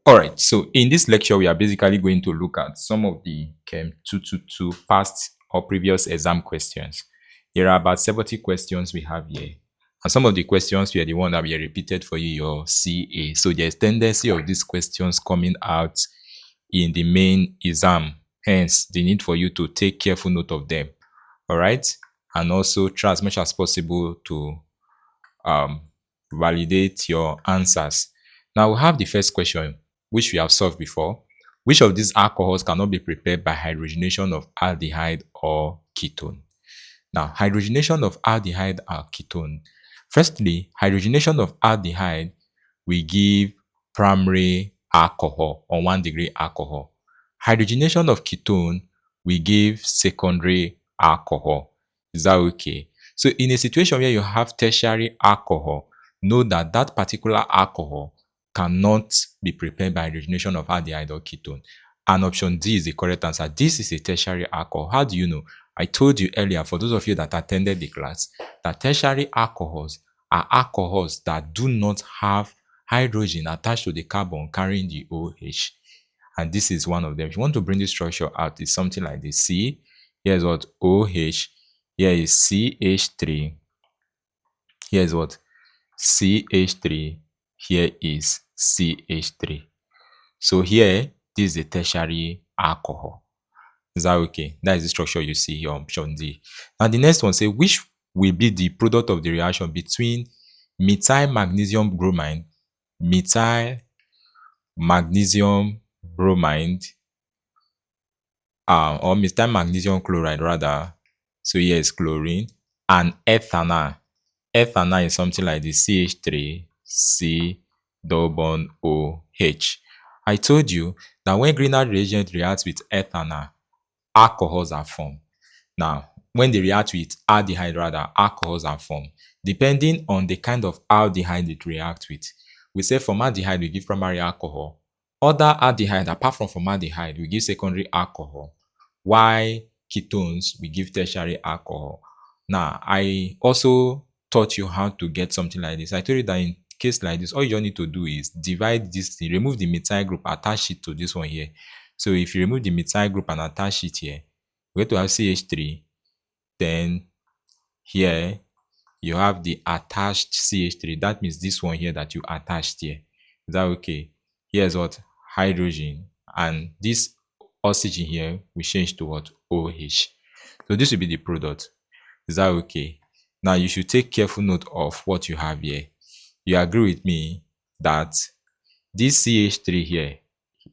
All right, so in this lecture, we are basically going to look at some of the Chem 222 past or previous exam questions. There are about 70 questions we have here. And some of the questions were the one that were repeated for you, your CA. So there's tendency of these questions coming out in the main exam. Hence, the need for you to take careful note of them. All right. And also try as much as possible to validate your answers. Now we have the first question, which we have solved before. Which of these alcohols cannot be prepared by hydrogenation of aldehyde or ketone? Now, hydrogenation of aldehyde or ketone. Firstly, hydrogenation of aldehyde will give primary alcohol or 1-degree alcohol. Hydrogenation of ketone will give secondary alcohol. Is that okay? So in a situation where you have tertiary alcohol, know that that particular alcohol cannot be prepared by hydrogenation of aldehyde or ketone. And option D is the correct answer. This is a tertiary alcohol. How do you know? I told you earlier, for those of you that attended the class, that tertiary alcohols are alcohols that do not have hydrogen attached to the carbon carrying the OH. And this is one of them. If you want to bring this structure out, it's something like this. See, here's what OH, here is CH3, here's what CH3, here is CH3. So here, this is a tertiary alcohol. Is that okay? That is the structure you see here on option D. Now the next one say which will be the product of the reaction between methyl magnesium bromide, methyl magnesium bromide, or methyl magnesium chloride rather. So here is chlorine and ethanol. Ethanol is something like the CH3 C double bond OH. I told you that when Grignard reagent reacts with ethanol, alcohols are formed. Now, when they react with aldehyde, rather, alcohols are formed. Depending on the kind of aldehyde it reacts with. We say formaldehyde will give primary alcohol. Other aldehyde, apart from formaldehyde, will give secondary alcohol, while ketones will give tertiary alcohol. Now, I also taught you how to get something like this. I told you that in case like this, all you need to do is divide this thing, remove the methyl group, attach it to this one here. So if you remove the methyl group and attach it here, we're going to have CH3. Then here you have the attached CH3. That means this one here that you attached here. Is that okay? Here's what? Hydrogen. And this oxygen here we change to what? OH. So this will be the product. Is that okay? Now you should take careful note of what you have here. You agree with me that this CH3 here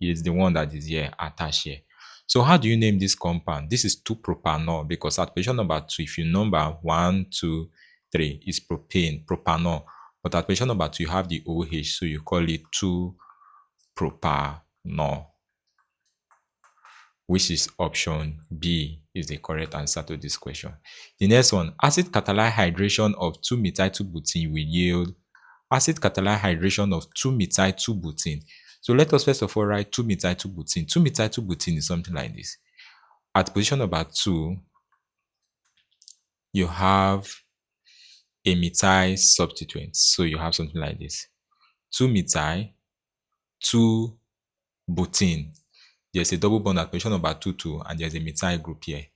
is the one that is here attached here. So how do you name this compound? This is 2-propanol because at position number 2, if you number 1, 2, 3, is propane, propanol. But at position number 2, you have the OH, so you call it 2-propanol, which is option B is the correct answer to this question. The next one, acid catalyzed hydration of 2-methyl-2-butene will yield acid catalyzed hydration of 2-methyl-2-butene. So let us first of all write 2-methyl-2-butene. 2-methyl-2-butene is something like this. At position number 2, you have a methyl substituent. So you have something like this. 2-methyl-2-butene. There's a double bond at position number 2, and there's a methyl group here.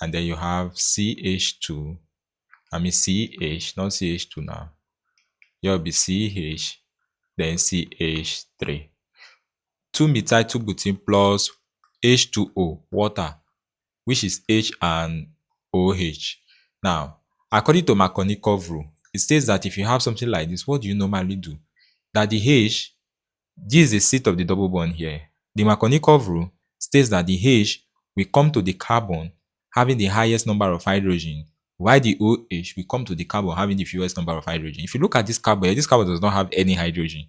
And then you have CH2, CH, not CH2 now. Here will be CH, then CH3. 2-methyl-2-butene plus H2O, water, which is H and OH. Now, according to Markovnikov rule, it states that if you have something like this, what do you normally do? That the H, this is the seat of the double bond here. The Markovnikov rule states that the H will come to the carbon having the highest number of hydrogen, while the OH will come to the carbon having the fewest number of hydrogen. If you look at this carbon does not have any hydrogen.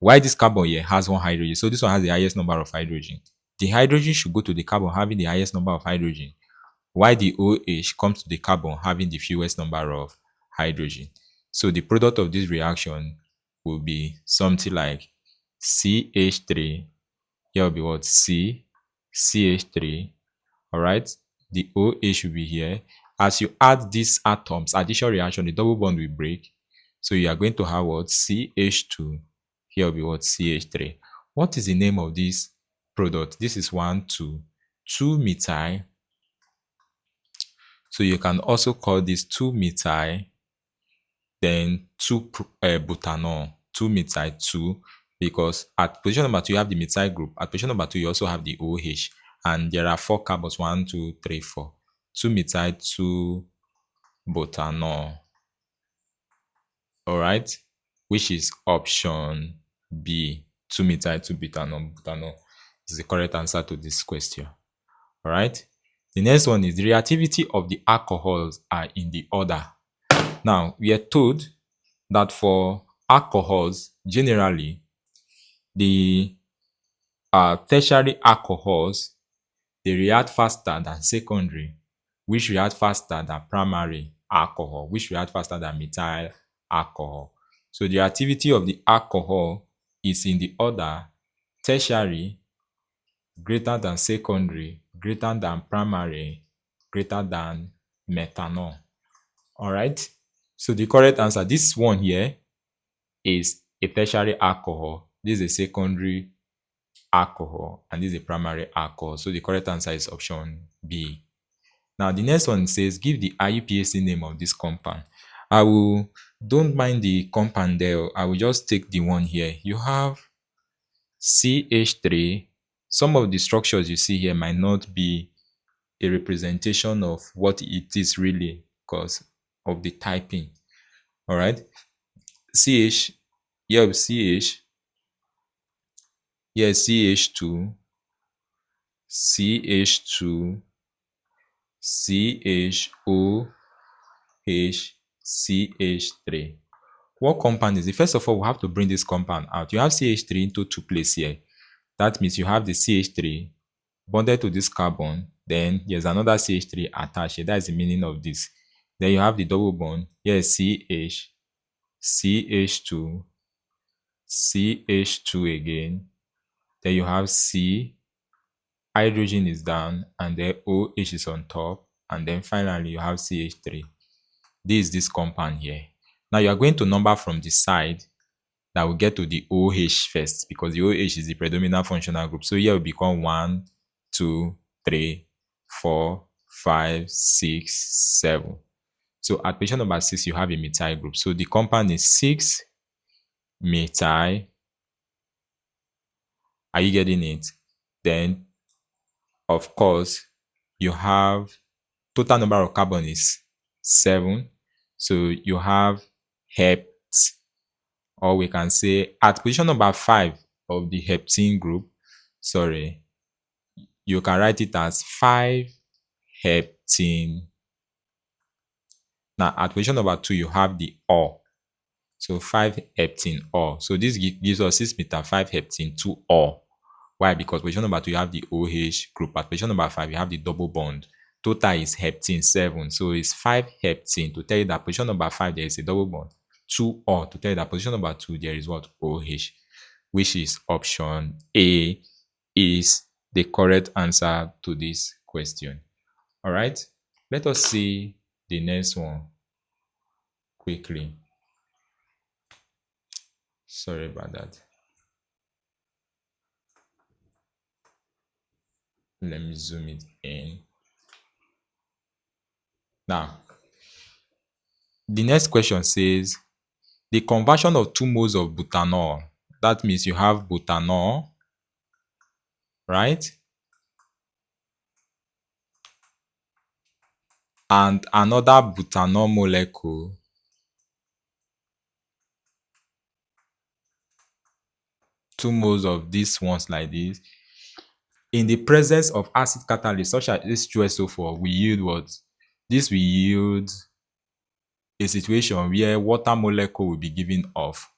Why this carbon here has one hydrogen? So this one has the highest number of hydrogen. The hydrogen should go to the carbon having the highest number of hydrogen, while the OH comes to the carbon having the fewest number of hydrogen. So the product of this reaction will be something like CH3. Here will be what? CH3. All right. The OH will be here. As you add these atoms, addition reaction, the double bond will break. So you are going to have what? CH2. Here will be what? CH3. What is the name of this product? This is 1, 2, 2-methyl. So you can also call this 2-methyl, then 2-butanol, 2-methyl 2, because at position number 2 you have the methyl group. At position number 2 you also have the OH, and there are 4 carbons, 1, 2, 3, 4. 2-methyl 2-butanol. All right, which is option B. 2-methyl 2-butanol. Butanol is the correct answer to this question. All right. The next one is the reactivity of the alcohols are in the order. Now, we are told that for alcohols, generally, the tertiary alcohols, they react faster than secondary, which react faster than primary alcohol, which react faster than methyl alcohol. So the activity of the alcohol is in the order tertiary, greater than secondary, greater than primary, greater than methanol. All right. So the correct answer, this one here, is a tertiary alcohol. This is a secondary alcohol, and this is a primary alcohol. So the correct answer is option B. Now the next one says, give the IUPAC name of this compound. Don't mind the compound there. I will just take the one here. You have CH3. Some of the structures you see here might not be a representation of what it is really because of the typing. All right. CH, you have CH, here CH2, CH2, CHOH, CH3. What compound is it? First of all, we have to bring this compound out. You have CH3 into 2 places here. That means you have the CH3 bonded to this carbon. Then there's another CH3 attached here. That is the meaning of this. Then you have the double bond. Here is CH, CH2, CH2 again. Then you have C, hydrogen is down, and then OH is on top, and then finally you have CH3. This is this compound here. Now you are going to number from the side that will get to the OH first, because the OH is the predominant functional group. So here will become 1, 2, 3, 4, 5, 6, 7. So at position number 6, you have a methyl group. So the compound is 6-methyl. Are you getting it? Then, of course, you have total number of carbon is 7. So you have hept, or we can say at position number 5 of the heptene group, you can write it as 5-heptene. Now at position number 2, you have the O. So 5-heptene O. So this gives us 6-methyl 5-heptene 2O. Why? Because position number 2, you have the OH group. At position number 5, you have the double bond. Total is heptene 7. So it's 5-heptene to tell you that position number 5, there is a double bond. 2O to tell you that position number 2, there is what? OH, which is option A is the correct answer to this question. All right. Let us see the next one quickly. Sorry about that. Let me zoom it in. Now, the next question says, the conversion of 2 moles of butanol. That means you have butanol, right? And another butanol molecule two moles of these ones like this. In the presence of acid catalyst such as H2SO4, we yield what? This will yield a situation where water molecule will be given off.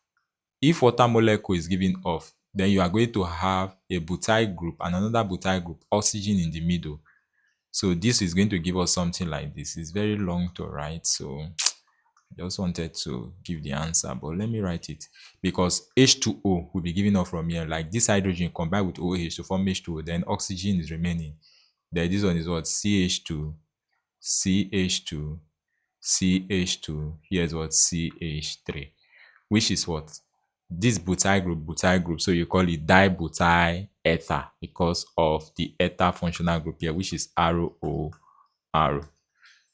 If water molecule is given off, then you are going to have a butyl group and another butyl group, oxygen in the middle. So this is going to give us something like this. It's very long to write, so I just wanted to give the answer, but let me write it. Because H2O will be given off from here, like this hydrogen combined with OH to form H2O, then oxygen is remaining. Then this one is what? CH2, CH2, CH2, here's what? CH3. which is what? This butyl group. So you call it dibutyl ether because of the ether functional group here, which is ROR.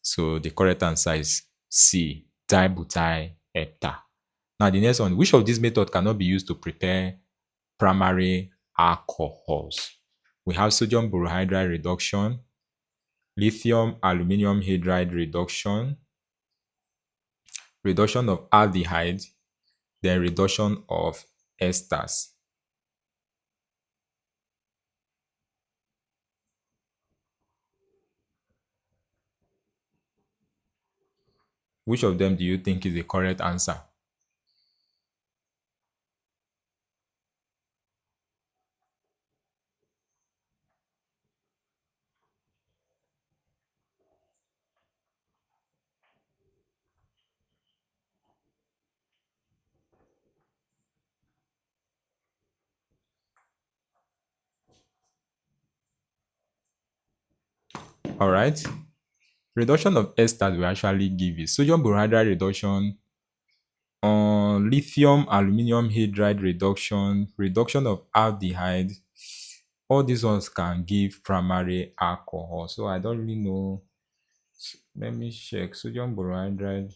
So the correct answer is C, dibutyl ether. Now the next one, which of these methods cannot be used to prepare primary alcohols? We have sodium borohydride reduction, lithium aluminium hydride reduction, reduction of aldehyde, then reduction of esters. Which of them do you think is the correct answer? All right. Reduction of esters will actually give is sodium borohydride reduction, lithium aluminium hydride reduction, reduction of aldehyde. All these ones can give primary alcohol. So I don't really know. Let me check. Sodium borohydride.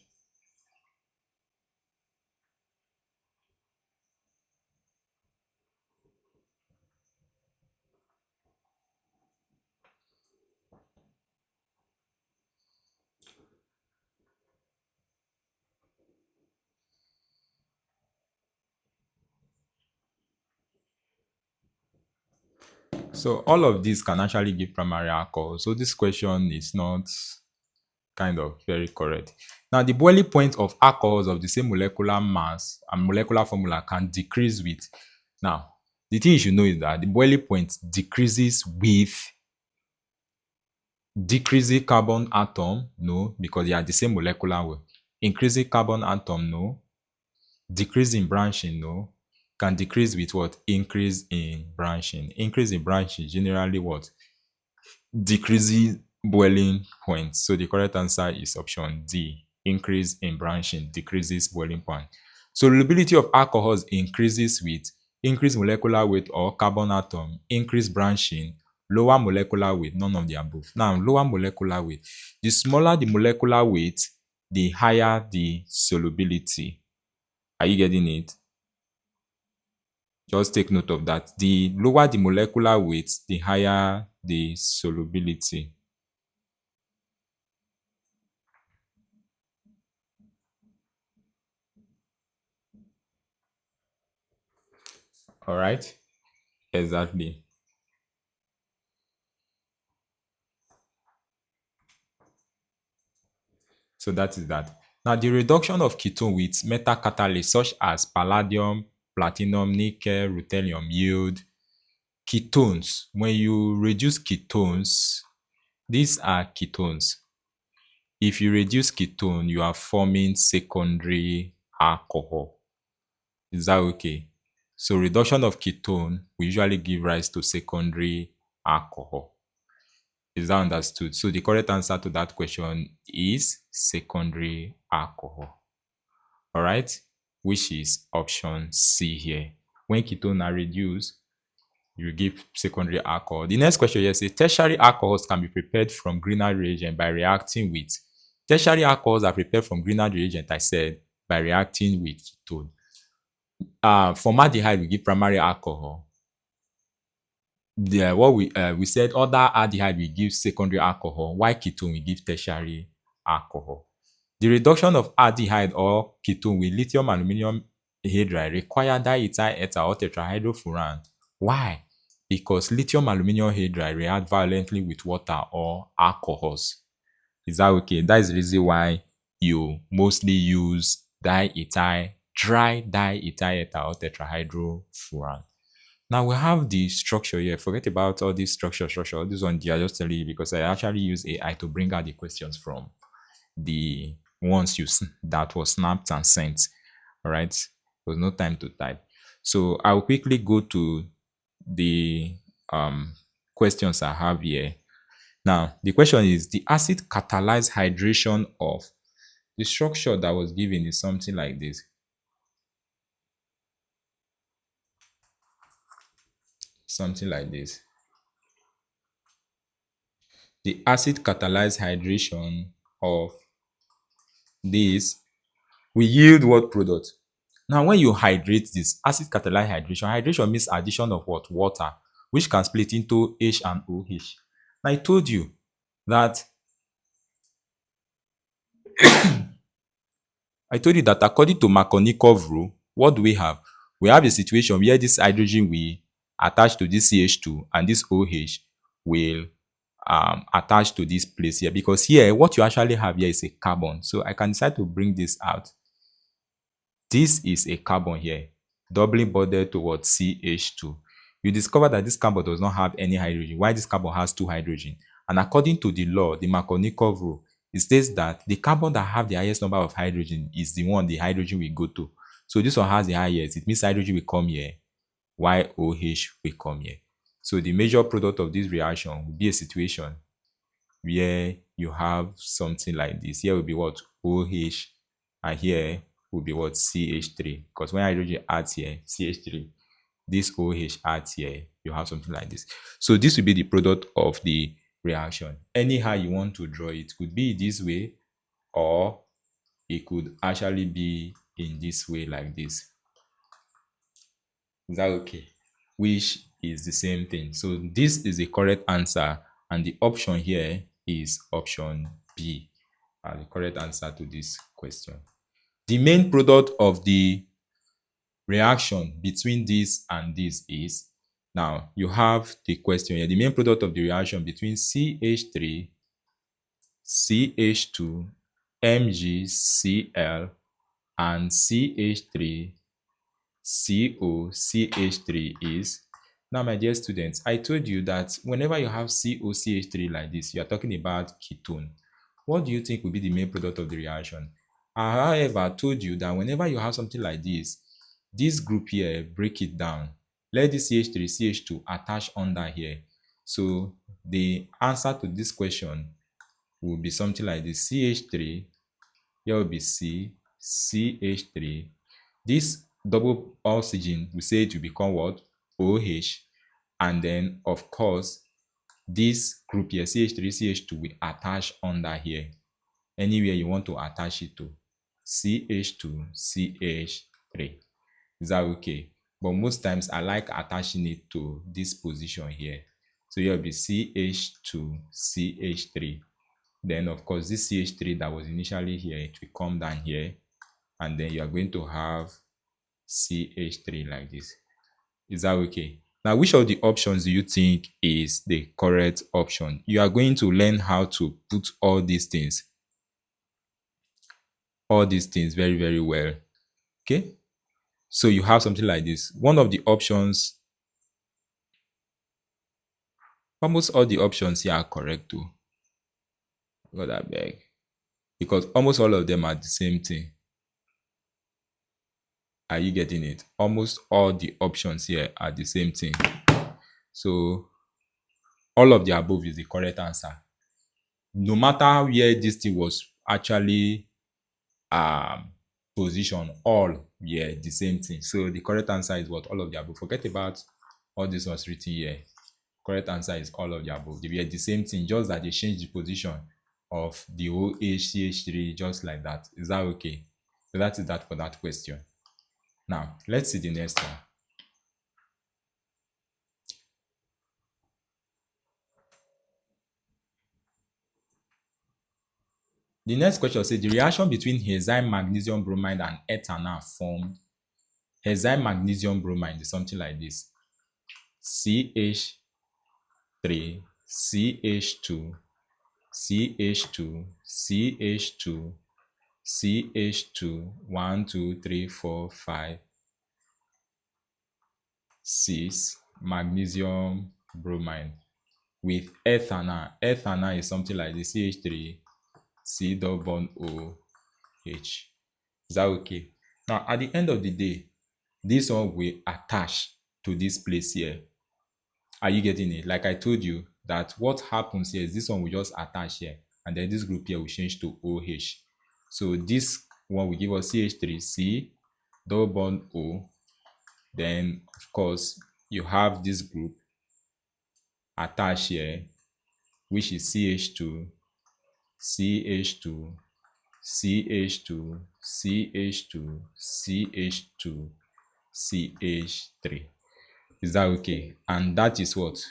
So all of these can actually give primary alcohol. So this question is not kind of very correct. Now, the boiling point of alcohols of the same molecular mass and molecular formula can decrease with. Now, the thing you should know is that the boiling point decreases with decreasing carbon atom, no, because they are the same molecular weight. Increasing carbon atom, no. Decrease in branching, no. Can decrease with what? Increase in branching. Increase in branching generally what? Decreasing boiling point. So the correct answer is option D. Increase in branching decreases boiling point. Solubility of alcohols increases with increased molecular weight or carbon atom, increased branching, lower molecular weight, none of the above. Now, lower molecular weight. The smaller the molecular weight, the higher the solubility. Are you getting it? Just take note of that. The lower the molecular weight, the higher the solubility. All right? Exactly. So that is that. Now, the reduction of ketone with metal catalysts such as palladium, platinum, nickel, ruthenium yield ketones. When you reduce ketones, these are ketones. If you reduce ketone, you are forming secondary alcohol. Is that okay? So reduction of ketone will usually give rise to secondary alcohol. Is that understood? So the correct answer to that question is secondary alcohol. All right, which is option C here. When ketone are reduced, you give secondary alcohol. The next question here says tertiary alcohols can be prepared from Grignard reagent by reacting with. Tertiary alcohols are prepared from Grignard reagent, I said, by reacting with ketone. Formaldehyde will give primary alcohol. What we said other aldehyde will give secondary alcohol, while ketone will give tertiary alcohol. The reduction of aldehyde or ketone with lithium aluminium hydride require diethyl ether or tetrahydrofuran. Why? Because lithium aluminium hydride react violently with water or alcohols. Is that okay? That is the reason why you mostly use dry diethyl ether or tetrahydrofuran. Now we have the structure here. Forget about all this structure. This one I just tell you because I actually use AI to bring out the questions from the ones that was snapped and sent. All right. There was no time to type. So I'll quickly go to the questions I have here. Now the question is the acid catalyzed hydration of the structure that was given is something like this. something like this. The acid catalyzed hydration of this will yield what product? Now, when you hydrate this, acid catalyzed hydration means addition of what? Water, which can split into H and OH. Now, I told you that according to Markovnikov rule, what do we have? We have a situation where this hydrogen will attach to this CH2 and this OH will attach to this place here, because here what you actually have here is a carbon. So I can decide to bring this out. This is a carbon here, doubly bonded towards CH2. You discover that this carbon does not have any hydrogen, while this carbon has two hydrogen. And according to the law, the Markovnikov rule, it states that the carbon that have the highest number of hydrogen is the one the hydrogen will go to. So this one has the highest. It means hydrogen will come here, while OH will come here. So the major product of this reaction will be a situation where you have something like this. Here will be what? OH, and here will be what? CH3. Because when hydrogen adds here, CH3, this OH adds here, you have something like this. So this will be the product of the reaction. Anyhow you want to draw it, could be this way, or it could actually be in this way like this. Is that okay? Which is the same thing. So this is the correct answer, and the option here is option B, the correct answer to this question. The main product of the reaction between this and this is, now you have the question here, the main product of the reaction between CH3, CH2, MgCl, and CH3, COCH3 is. Now, my dear students, I told you that whenever you have COCH3 like this, you are talking about ketone. What do you think will be the main product of the reaction? However, I told you that whenever you have something like this group here, break it down. Let this CH3, CH2 attach under here. So the answer to this question will be something like this. CH3, here will be C, CH3. This double oxygen, we say it will become what? OH. And then, of course, this group here, CH3, CH2, will attach under here. Anywhere you want to attach it to. CH2, CH3. Is that okay? But most times, I like attaching it to this position here. So here will be CH2, CH3. Then, of course, this CH3 that was initially here, it will come down here. And then you are going to have CH3 like this. Is that okay? Now, which of the options do you think is the correct option? You are going to learn how to put all these things very, very well. Okay? So you have something like this. One of the options, almost all the options here are correct too. God, I beg. Because almost all of them are the same thing. Are you getting it? Almost all the options here are the same thing. So all of the above is the correct answer. No matter where this thing was actually positioned, all the same thing. So the correct answer is what? All of the above. Forget about all this was written here. Correct answer is all of the above. They were the same thing, just that they changed the position of the OHCH3 just like that. Is that okay? So that is that for that question. Now, let's see the next one. The next question says the reaction between enzyme magnesium bromide and ethanol formed. Enzyme magnesium bromide is something like this. CH3, CH2, CH2, CH2, CH2, 1, 2, 3, 4, 5, 6, magnesium bromide with ethanol. Ethanol is something like this, CH3, C double bond OH. Is that okay? Now, at the end of the day, this one will attach to this place here. Are you getting it? Like I told you, that what happens here is this one will just attach here, and then this group here will change to OH. So this one will give us CH3, C double bond O. Then, of course, you have this group, attach here, which is CH2, CH2, CH2, CH2, CH2, CH3. Is that okay? And that is what?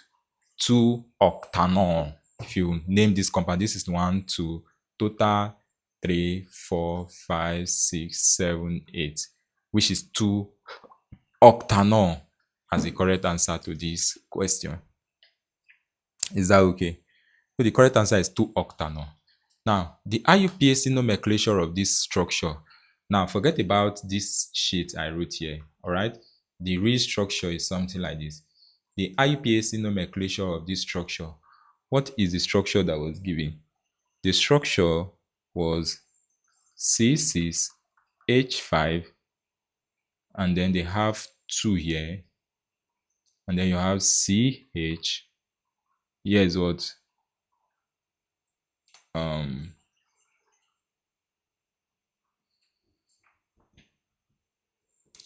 2-octanol. If you name this compound, this is 1, 2, total 3, 4, 5, 6, 7, 8, which is 2-octanol as the correct answer to this question. Is that okay? So the correct answer is 2-octanol. Now, the IUPAC nomenclature of this structure. Now, forget about this sheet I wrote here, all right? The real structure is something like this. The IUPAC nomenclature of this structure. What is the structure that was given? The structure was C6H5, and then they have 2 here, and then you have CH. Here is what?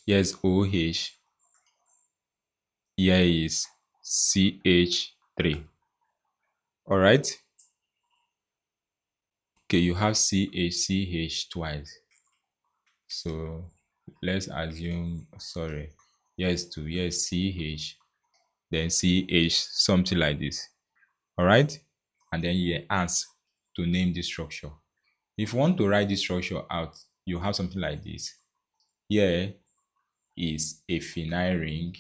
Here's OH. Here is CH3. All right. Okay, you have CH twice. So let's assume, sorry, here's 2, here's CH, then CH, something like this. All right. And then you ask to name this structure. If you want to write this structure out, you have something like this. Here is a phenyl ring.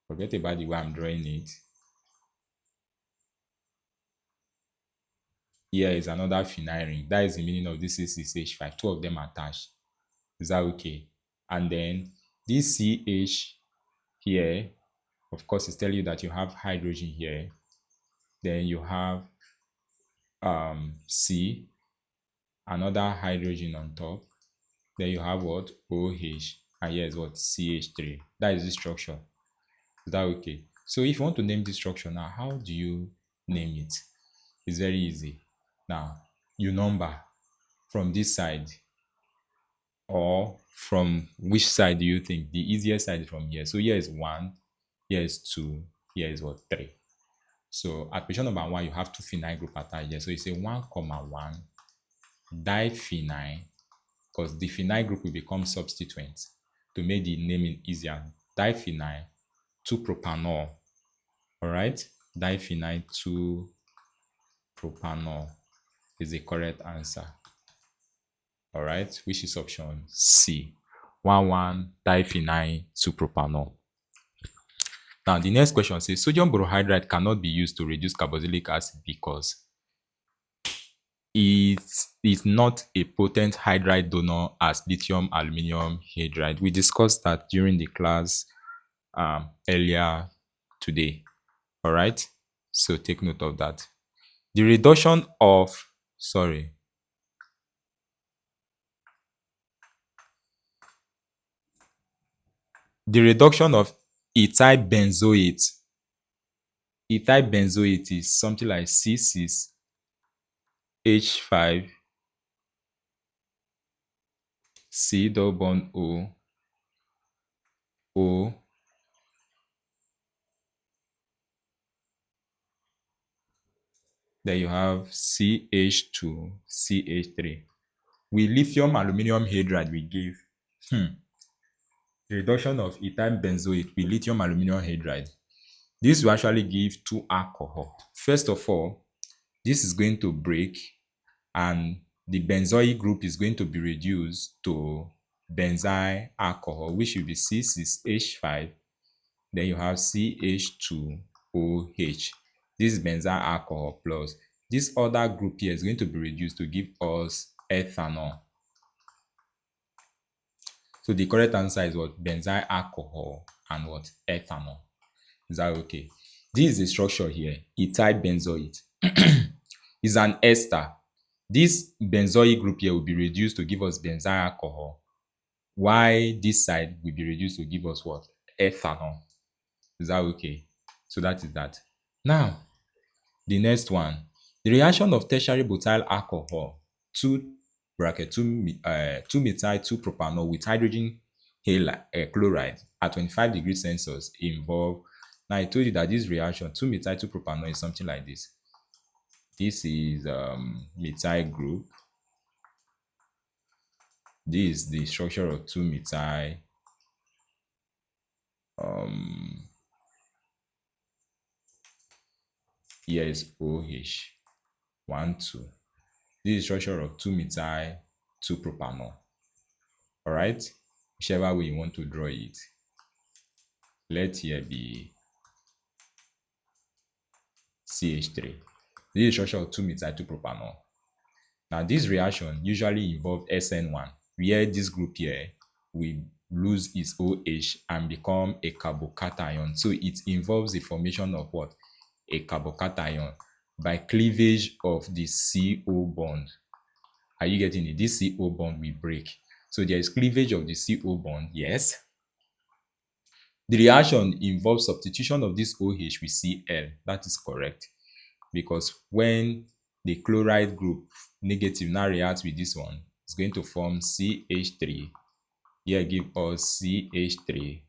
Forget about the way I'm drawing it. Here is another phenyl ring. That is the meaning of this C6H5. 2 of them attached. Is that okay? And then this CH here, of course, is telling you that you have hydrogen here. Then you have C, another hydrogen on top. Then you have what? OH. And here is what? CH3. That is the structure. Is that okay? So if you want to name this structure now, how do you name it? It's very easy. Now, you number from this side, or from which side do you think? The easiest side is from here. So here is 1, here is 2, here is what? 3. So at position number 1, you have 2 phenyl group attached here. So you say 1, 1 diphenyl, because the phenyl group will become substituent to make the naming easier. Diphenyl 2-propanol. All right, diphenyl 2-propanol is the correct answer. All right, which is option C. 1,1-diphenyl 2-propanol. Now, the next question says sodium borohydride cannot be used to reduce carboxylic acid because it is not a potent hydride donor as lithium aluminum hydride. We discussed that during the class earlier today. All right, so take note of that. The reduction of, the reduction of ethyl benzoate. Ethyl benzoate is something like C6H5, C double bond O, O, then you have CH2, CH3. With lithium aluminum hydride, we give the reduction of ethyl benzoate with lithium aluminum hydride. This will actually give 2 alcohol. First of all, this is going to break and the benzoyl group is going to be reduced to benzyl alcohol, which will be C6H5. Then you have CH2OH. This is benzyl alcohol plus this other group here is going to be reduced to give us ethanol. So the correct answer is what? Benzyl alcohol and what? Ethanol. Is that okay? This is the structure here. Ethyl benzoate is an ester. This benzoyl group here will be reduced to give us benzyl alcohol. While this side will be reduced to give us what? Ethanol. Is that okay? So that is that. Now, the next one. The reaction of tertiary butyl alcohol, 2-methyl 2-propanol with hydrogen chloride at 25 degrees Celsius involve. Now I told you that this reaction, 2-methyl 2-propanol, is something like this. This is methyl group. This is the structure of 2-methyl here is OH 1 2. This is the structure of 2-methyl 2-propanol. All right, whichever way you want to draw it. Let here be CH3. This is the structure of 2-methyl 2-propanol. Now this reaction usually involves SN1, where this group here will lose its OH and become a carbocation. So it involves the formation of what? A carbocation by cleavage of the CO bond. Are you getting it? This CO bond will break. So there is cleavage of the CO bond, yes. The reaction involves substitution of this OH with Cl. That is correct. Because when the chloride group negative now reacts with this one, it's going to form CH3. Here give us CH3.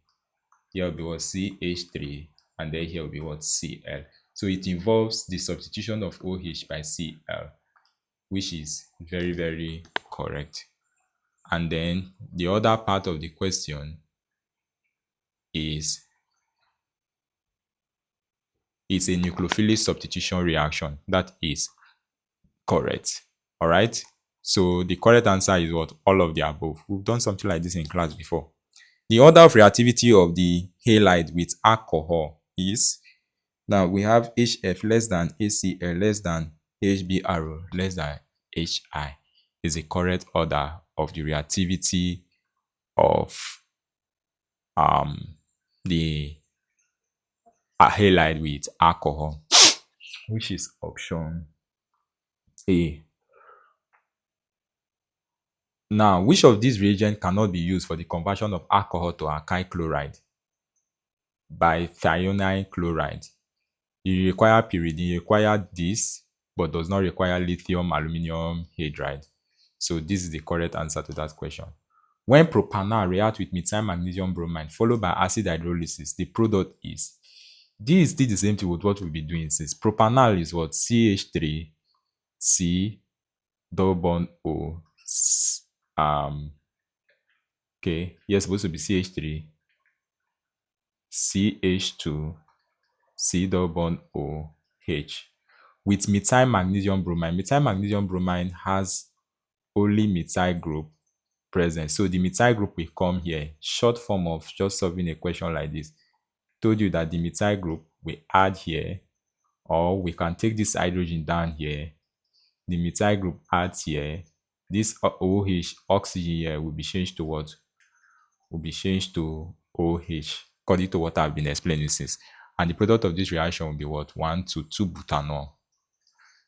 Here will be what? CH3. And then here will be what? Cl. So it involves the substitution of OH by Cl, which is very, very correct. And then the other part of the question is it's a nucleophilic substitution reaction. That is correct. All right. So the correct answer is what? All of the above. We've done something like this in class before. The order of reactivity of the halide with alcohol is, now we have HF less than HCl less than HBr less than HI is the correct order of the reactivity of the halide with alcohol, which is option A. Now, which of these reagents cannot be used for the conversion of alcohol to alkyl chloride by thionine chloride? You require pyridine, you require this, but does not require lithium aluminum hydride. So this is the correct answer to that question. When propanol reacts with methyl magnesium bromide followed by acid hydrolysis, the product is, this is still the same thing with what we'll be doing since propanol is what? CH3, C, double bond O, okay, here it's supposed to be CH3, CH2, C double bond O, H. With methyl magnesium bromide, methyl magnesium bromide has only methyl group present. So the methyl group will come here. Short form of just solving a question like this. Told you that the methyl group will add here, or we can take this hydrogen down here. The methyl group adds here. This OH oxygen here will be changed to what? Will be changed to OH, according to what I've been explaining since. And the product of this reaction will be what? 1 to 2 butanol.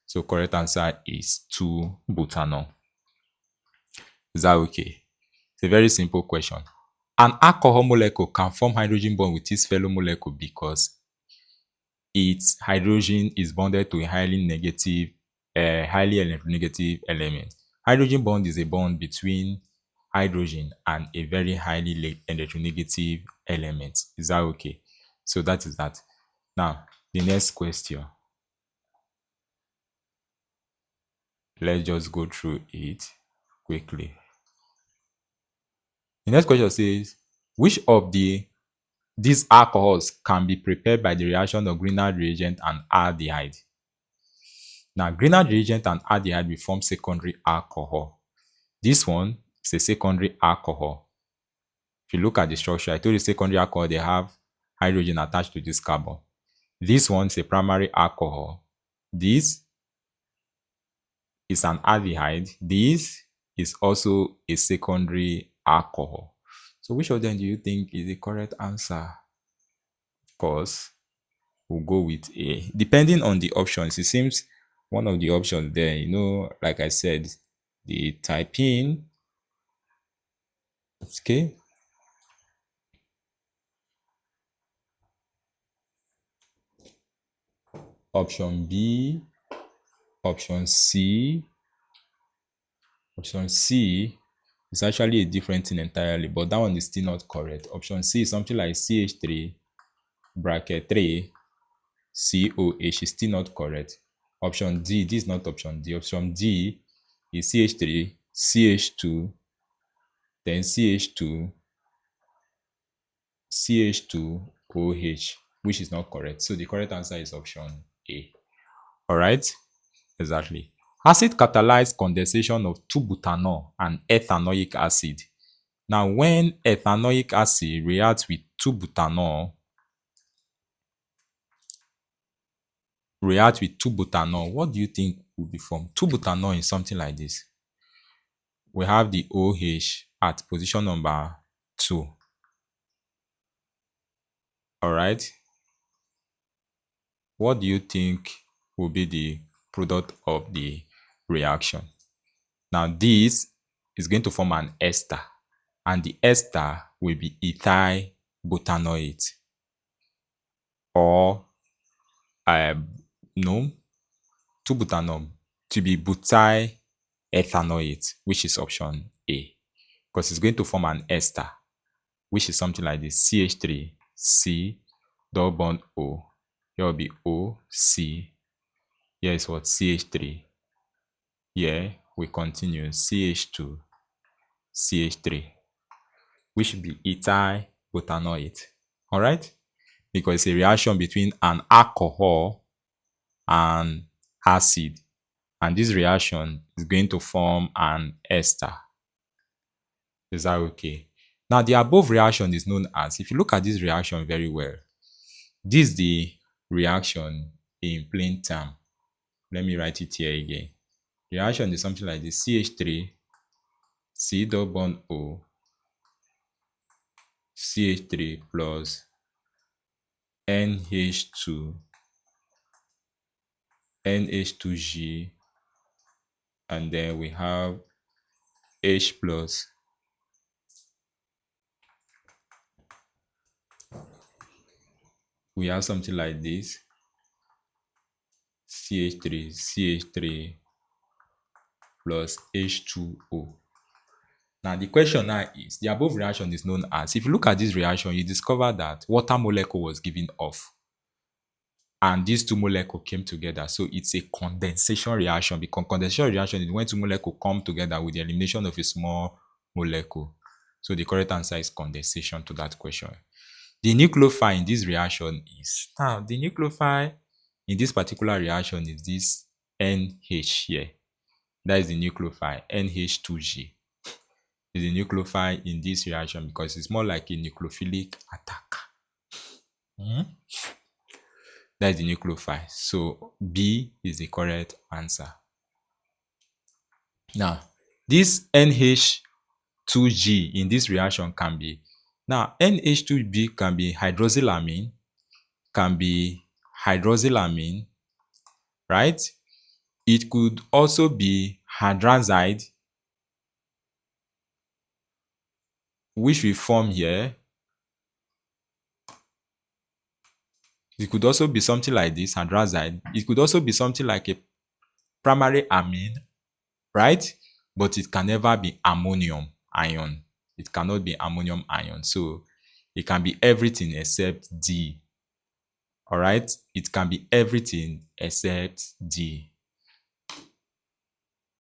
So correct answer is 2 butanol. Is that okay? It's a very simple question. An alcohol molecule can form hydrogen bond with its fellow molecule because its hydrogen is bonded to a highly electronegative element. Hydrogen bond is a bond between hydrogen and a very highly electronegative element. Is that okay? So that is that. Now, the next question. Let's just go through it quickly. The next question says, which of these alcohols can be prepared by the reaction of Grignard reagent and aldehyde? Now, Grignard reagent and aldehyde will form secondary alcohol. This one is a secondary alcohol. If you look at the structure, I told you secondary alcohol, they have hydrogen attached to this carbon. This one is a primary alcohol. This is an aldehyde. This is also a secondary alcohol. So which of them do you think is the correct answer? Of course, we'll go with A. Depending on the options, it seems one of the options there, like I said, the type in, okay, option B, option C. Option C is actually a different thing entirely, but that one is still not correct. Option C is something like CH3, bracket 3 COH is still not correct. Option D, this is not option D. Option D is CH3, CH2, then CH2, CH2OH, which is not correct. So the correct answer is option A. All right? Exactly. Acid catalyzed condensation of 2-butanol and ethanoic acid. Now, when ethanoic acid reacts with 2-butanol, what do you think will be formed? 2-butanol is something like this. We have the OH at position number 2. All right. What do you think will be the product of the reaction? Now, this is going to form an ester, and the ester will be ethyl butanoate, or no, 2-butanol to be butyl ethanoate, which is option A, because it's going to form an ester, which is something like this: CH3, C, double bond O. Here will be O, C. Here is what? CH3. Here we continue CH2, CH3, which should be ethyl butanoate. All right? Because it's a reaction between an alcohol and acid. And this reaction is going to form an ester. Is that okay? Now, the above reaction is known as, if you look at this reaction very well, this is the reaction in plain term. Let me write it here again. The reaction is something like this: CH3, C double bond O, CH3 plus NH2, NH2G, and then we have H plus. We have something like this: CH3 plus H2O. Now, the question now is, the above reaction is known as, if you look at this reaction, you discover that water molecule was given off, and these two molecules came together. So it's a condensation reaction, because condensation reaction is when two molecules come together with the elimination of a small molecule. So the correct answer is condensation to that question. The nucleophile in this reaction is, now the nucleophile in this particular reaction is this NH here. That is the nucleophile, NH2G. Is the nucleophile in this reaction because it's more like a nucleophilic attack. That is the nucleophile. So B is the correct answer. Now, this NH2G in this reaction can be, now NH2B can be hydroxylamine, right? It could also be hydrazide, which we form here. It could also be something like this, hydrazide. It could also be something like a primary amine, right? But it can never be ammonium ion. It cannot be ammonium ion. So it can be everything except D. All right? It can be everything except D.